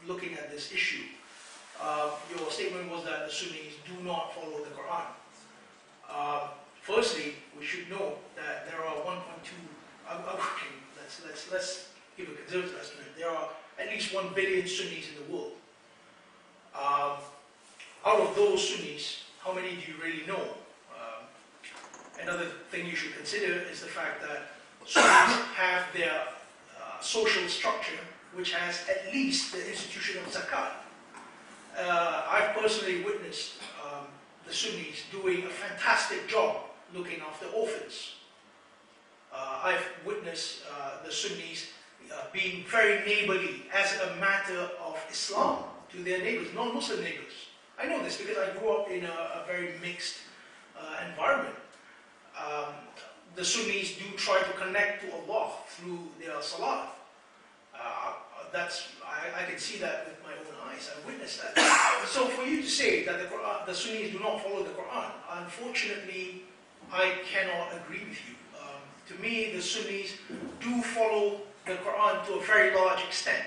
looking at this issue. Your statement was that the Sunnis do not follow the Quran. Firstly, we should know that there are 1.2. Let's give a conservative estimate. There are at least 1 billion Sunnis in the world. Out of those Sunnis, how many do you really know? Another thing you should consider is the fact that Sunnis have their social structure, which has at least the institution of zakat. I've personally witnessed the Sunnis doing a fantastic job looking after orphans. I've witnessed the Sunnis being very neighborly as a matter of Islam to their neighbors, non-Muslim neighbors. I know this because I grew up in a very mixed environment. The Sunnis do try to connect to Allah through their salah. I can see that with my own eyes. I witnessed that. So for you to say that the Sunnis do not follow the Quran, unfortunately, I cannot agree with you. To me, the Sunnis do follow the Quran to a very large extent.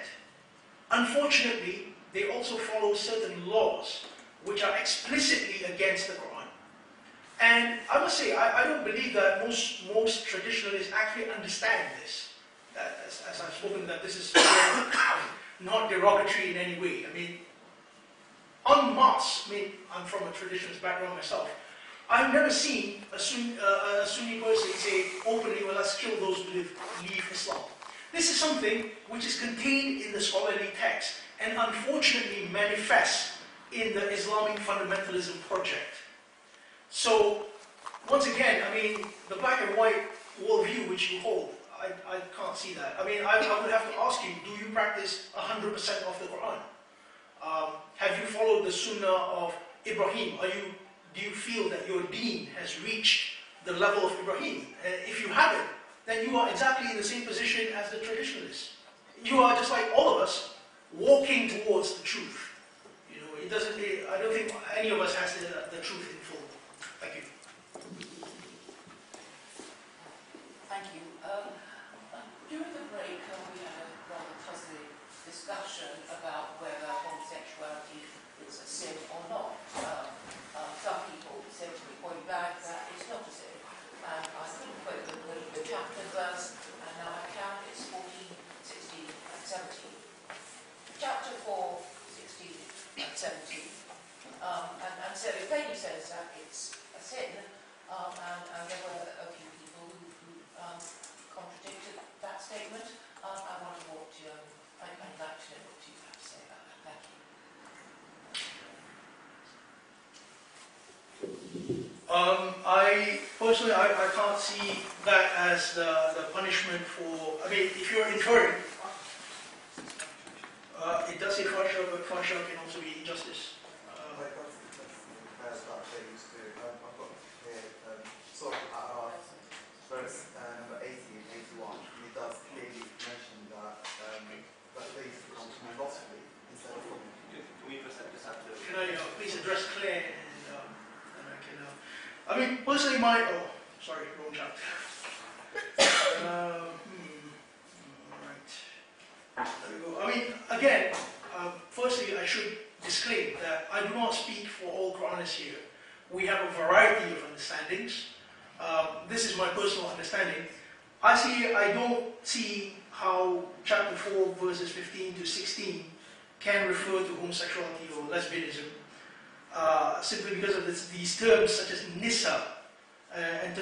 Unfortunately, they also follow certain laws which are explicitly against the Quran. And I must say, I don't believe that most traditionalists actually understand this. That, as I've spoken, that this is not derogatory in any way. I mean, en masse, I'm from a traditionalist background myself, I've never seen a Sunni person say openly, well, let's kill those who leave Islam. This is something which is contained in the scholarly text and unfortunately manifests in the Islamic fundamentalism project. So, once again, I mean, the black and white worldview which you hold, I can't see that. I mean, I would have to ask you, do you practice 100% of the Quran? Have you followed the Sunnah of Ibrahim? Do you feel that your Deen has reached the level of Ibrahim? If you haven't, then you are exactly in the same position as the traditionalists. You are just like all of us, walking towards the truth. You know, I don't think any of us has the truth in full. Thank you. Thank you. During the break, we had a rather puzzling discussion about whether homosexuality is a sin or not. Some people said to me point blank that it's not a sin. And I couldn't quote the chapter and verse, and now I count it's 14, 16, and 17. Chapter 4, 16, and 17. And so it plainly says that it's a sin, and there were a few people who contradicted that statement. I wonder what I'd like to know what you have to say about that. Thank you. I personally, I can't see that as the punishment for. I mean, if you're inferring, it does say fahsha, but fahsha can also be injustice. Verse number 80 and 81, it does clearly mention that things come to me lawfully instead of from me. Can I please address Claire and I can. I mean, personally, sorry, wrong chapter. Right. There we go. I mean, again, firstly, I should disclaim that I do not speak for all Quranists here. We have a variety of understandings. This is my personal understanding. I don't see how chapter 4 verses 15 to 16 can refer to homosexuality or lesbianism simply because of these terms such as nisa and